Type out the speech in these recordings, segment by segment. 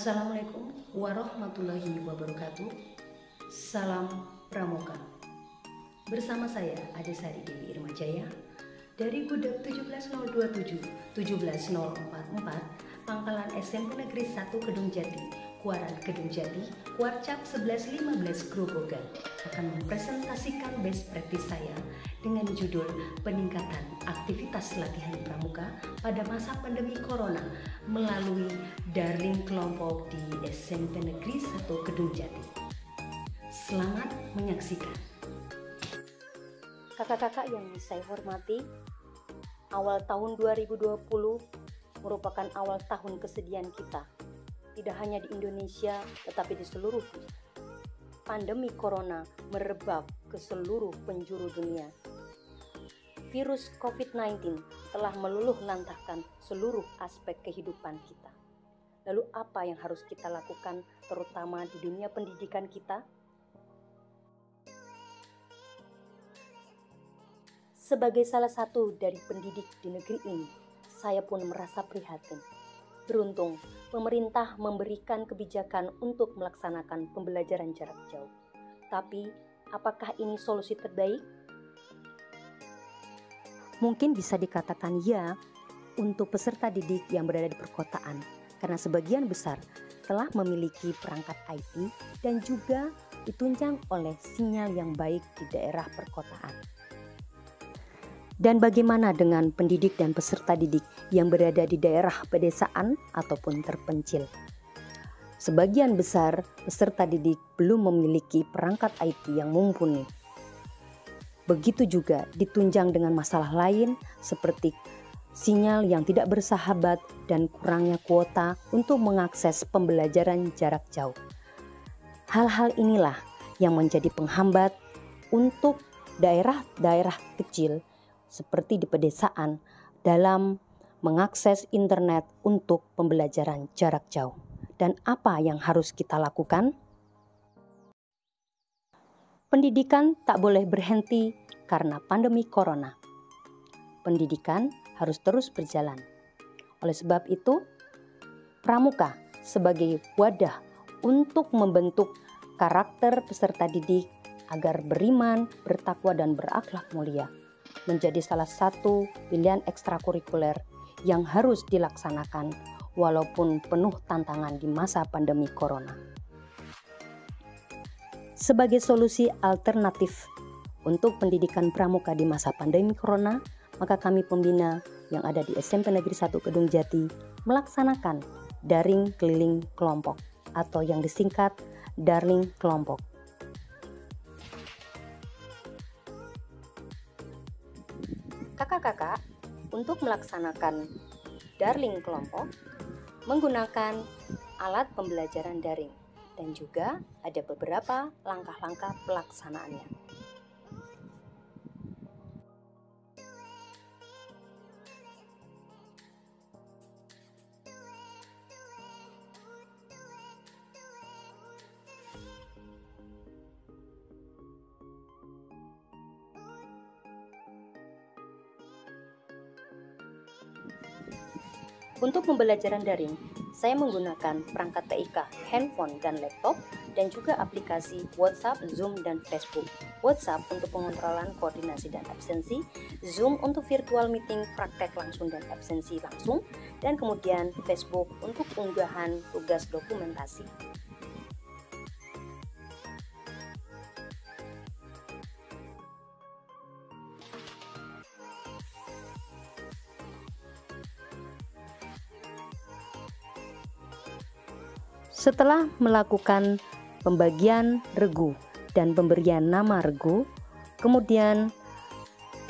Assalamualaikum warahmatullahi wabarakatuh. Salam Pramuka. Bersama saya Adesari Dewi Irmajaya dari Budak 17027 17044 Pangkalan SMP Negeri 1 Kedung Jati, Kuaran Kedung Jati, Kuarcap 1115 Grobogan akan mempresentasikan best practice saya dengan judul peningkatan aktivitas latihan pramuka pada masa pandemi corona melalui darling kelompok di SMP Negeri 1 Kedung Jati. Selamat menyaksikan. Kakak-kakak yang saya hormati, awal tahun 2020 merupakan awal tahun kesedihan kita, tidak hanya di Indonesia tetapi di seluruh dunia. Pandemi corona merebak ke seluruh penjuru dunia. Virus COVID-19 telah meluluh lantahkan seluruh aspek kehidupan kita. Lalu apa yang harus kita lakukan terutama di dunia pendidikan kita? Sebagai salah satu dari pendidik di negeri ini, saya pun merasa prihatin. Beruntung, pemerintah memberikan kebijakan untuk melaksanakan pembelajaran jarak jauh. Tapi, apakah ini solusi terbaik? Mungkin bisa dikatakan ya untuk peserta didik yang berada di perkotaan, karena sebagian besar telah memiliki perangkat IT dan juga ditunjang oleh sinyal yang baik di daerah perkotaan. Dan bagaimana dengan pendidik dan peserta didik yang berada di daerah pedesaan ataupun terpencil? Sebagian besar peserta didik belum memiliki perangkat IT yang mumpuni. Begitu juga ditunjang dengan masalah lain seperti sinyal yang tidak bersahabat dan kurangnya kuota untuk mengakses pembelajaran jarak jauh. Hal-hal inilah yang menjadi penghambat untuk daerah-daerah kecil seperti di pedesaan dalam mengakses internet untuk pembelajaran jarak jauh. Dan apa yang harus kita lakukan? Pendidikan tak boleh berhenti karena pandemi corona. Pendidikan harus terus berjalan. Oleh sebab itu, pramuka sebagai wadah untuk membentuk karakter peserta didik agar beriman, bertakwa, dan berakhlak mulia menjadi salah satu pilihan ekstrakurikuler yang harus dilaksanakan walaupun penuh tantangan di masa pandemi corona. Sebagai solusi alternatif untuk pendidikan pramuka di masa pandemi corona, maka kami pembina yang ada di SMP Negeri 1 Kedung Jati melaksanakan daring keliling kelompok atau yang disingkat darling kelompok. Kakak-kakak, untuk melaksanakan darling kelompok menggunakan alat pembelajaran daring dan juga ada beberapa langkah-langkah pelaksanaannya. Untuk pembelajaran daring, saya menggunakan perangkat TIK, handphone dan laptop, dan juga aplikasi WhatsApp, Zoom, dan Facebook. WhatsApp untuk pengontrolan koordinasi dan absensi, Zoom untuk virtual meeting, praktek langsung dan absensi langsung, dan kemudian Facebook untuk unggahan tugas dokumentasi. Setelah melakukan pembagian regu dan pemberian nama regu, kemudian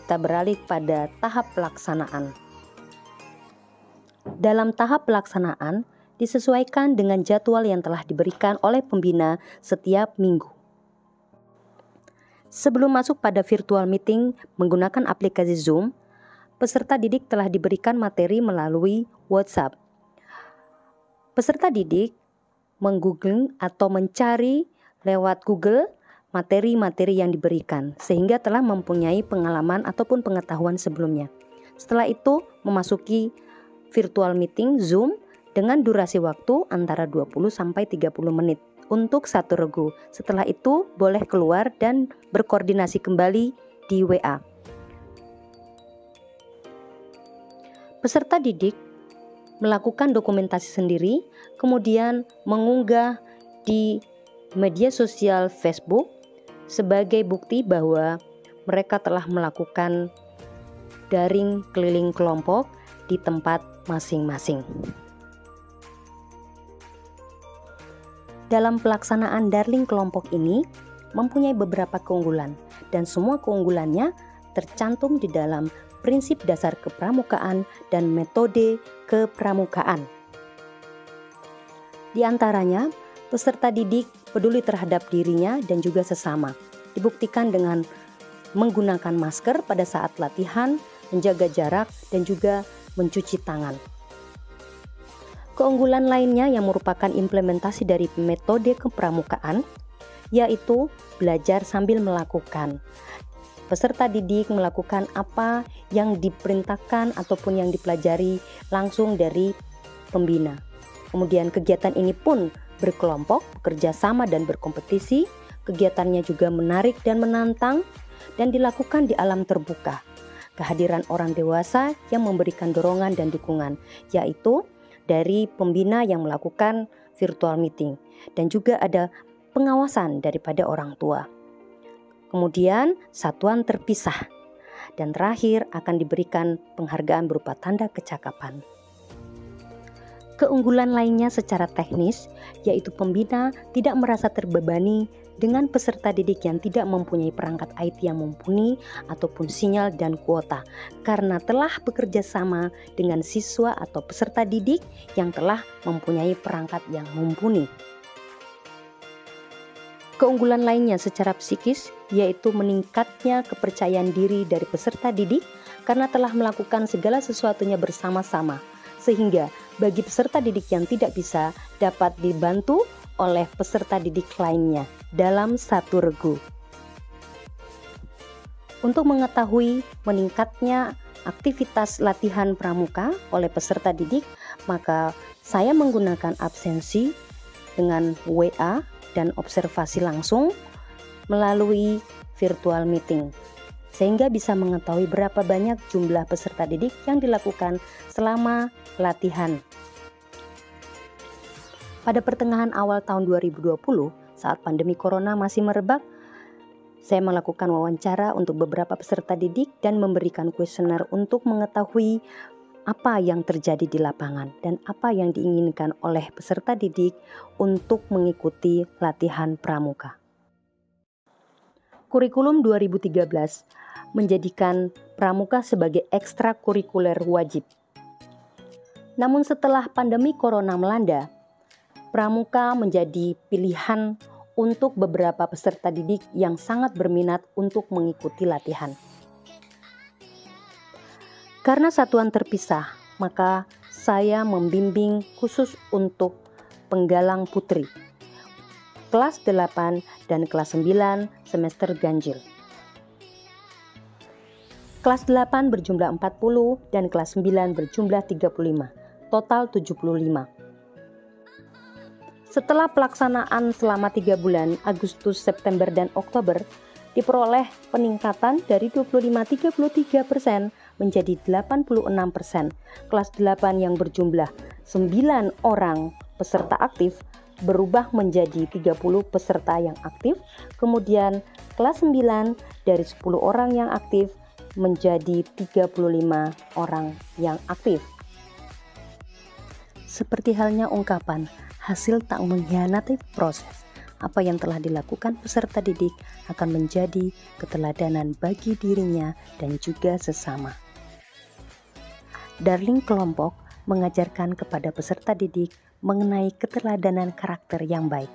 kita beralih pada tahap pelaksanaan. Dalam tahap pelaksanaan disesuaikan dengan jadwal yang telah diberikan oleh pembina setiap minggu. Sebelum masuk pada virtual meeting menggunakan aplikasi Zoom, peserta didik telah diberikan materi melalui WhatsApp. Peserta didik meng-googling atau mencari lewat Google materi-materi yang diberikan sehingga telah mempunyai pengalaman ataupun pengetahuan sebelumnya. Setelah itu memasuki virtual meeting Zoom dengan durasi waktu antara 20 sampai 30 menit untuk satu regu. Setelah itu boleh keluar dan berkoordinasi kembali di WA. Peserta didik melakukan dokumentasi sendiri, kemudian mengunggah di media sosial Facebook sebagai bukti bahwa mereka telah melakukan daring keliling kelompok di tempat masing-masing. Dalam pelaksanaan daring kelompok ini mempunyai beberapa keunggulan, dan semua keunggulannya tercantum di dalam prinsip dasar kepramukaan dan metode kepramukaan. Di antaranya, peserta didik peduli terhadap dirinya dan juga sesama. Dibuktikan dengan menggunakan masker pada saat latihan, menjaga jarak, dan juga mencuci tangan. Keunggulan lainnya yang merupakan implementasi dari metode kepramukaan, yaitu belajar sambil melakukan. Peserta didik melakukan apa yang diperintahkan ataupun yang dipelajari langsung dari pembina. Kemudian kegiatan ini pun berkelompok, bekerja sama dan berkompetisi. Kegiatannya juga menarik dan menantang dan dilakukan di alam terbuka. Kehadiran orang dewasa yang memberikan dorongan dan dukungan, yaitu dari pembina yang melakukan virtual meeting, dan juga ada pengawasan daripada orang tua. Kemudian satuan terpisah, dan terakhir akan diberikan penghargaan berupa tanda kecakapan. Keunggulan lainnya secara teknis, yaitu pembina tidak merasa terbebani dengan peserta didik yang tidak mempunyai perangkat IT yang mumpuni ataupun sinyal dan kuota, karena telah bekerja sama dengan siswa atau peserta didik yang telah mempunyai perangkat yang mumpuni. Keunggulan lainnya secara psikis, yaitu meningkatnya kepercayaan diri dari peserta didik karena telah melakukan segala sesuatunya bersama-sama, sehingga bagi peserta didik yang tidak bisa dapat dibantu oleh peserta didik lainnya dalam satu regu. Untuk mengetahui meningkatnya aktivitas latihan pramuka oleh peserta didik, maka saya menggunakan absensi dengan WA dan observasi langsung melalui virtual meeting, sehingga bisa mengetahui berapa banyak jumlah peserta didik yang dilakukan selama latihan. Pada pertengahan awal tahun 2020, saat pandemi corona masih merebak, saya melakukan wawancara untuk beberapa peserta didik dan memberikan kuesioner untuk mengetahui apa yang terjadi di lapangan dan apa yang diinginkan oleh peserta didik untuk mengikuti latihan pramuka. Kurikulum 2013 menjadikan pramuka sebagai ekstrakurikuler wajib. Namun setelah pandemi corona melanda, pramuka menjadi pilihan untuk beberapa peserta didik yang sangat berminat untuk mengikuti latihan. Karena satuan terpisah, maka saya membimbing khusus untuk penggalang putri, kelas 8 dan kelas 9 semester ganjil. Kelas 8 berjumlah 40 dan kelas 9 berjumlah 35, total 75. Setelah pelaksanaan selama 3 bulan, Agustus, September, dan Oktober, diperoleh peningkatan dari 25-33% menjadi 86%. Kelas 8 yang berjumlah 9 orang peserta aktif berubah menjadi 30 peserta yang aktif. Kemudian kelas 9 dari 10 orang yang aktif menjadi 35 orang yang aktif. Seperti halnya ungkapan, hasil tak mengkhianati proses. Apa yang telah dilakukan peserta didik akan menjadi keteladanan bagi dirinya dan juga sesama. Daring kelompok mengajarkan kepada peserta didik mengenai keteladanan karakter yang baik,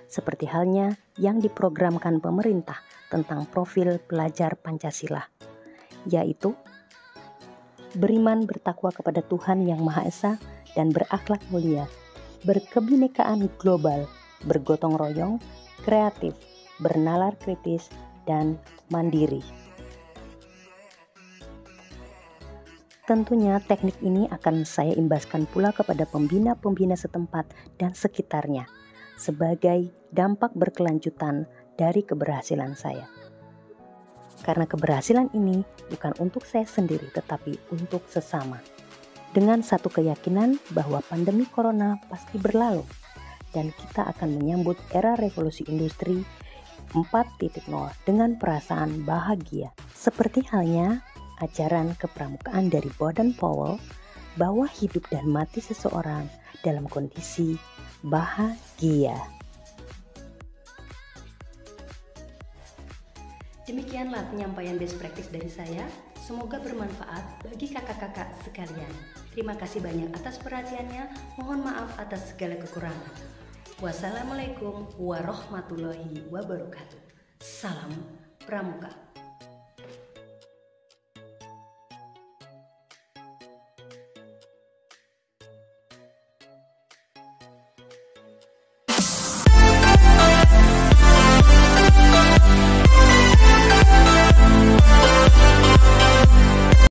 seperti halnya yang diprogramkan pemerintah tentang profil pelajar Pancasila, yaitu beriman bertakwa kepada Tuhan Yang Maha Esa dan berakhlak mulia, berkebinekaan global, bergotong royong, kreatif, bernalar kritis, dan mandiri. Tentunya teknik ini akan saya imbaskan pula kepada pembina-pembina setempat dan sekitarnya sebagai dampak berkelanjutan dari keberhasilan saya. Karena keberhasilan ini bukan untuk saya sendiri tetapi untuk sesama. Dengan satu keyakinan bahwa pandemi corona pasti berlalu dan kita akan menyambut era revolusi industri 4.0 dengan perasaan bahagia. Seperti halnya ajaran kepramukaan dari Baden-Powell bahwa hidup dan mati seseorang dalam kondisi bahagia. Demikianlah penyampaian best practice dari saya. Semoga bermanfaat bagi kakak-kakak sekalian. Terima kasih banyak atas perhatiannya. Mohon maaf atas segala kekurangan. Wassalamualaikum warahmatullahi wabarakatuh. Salam Pramuka.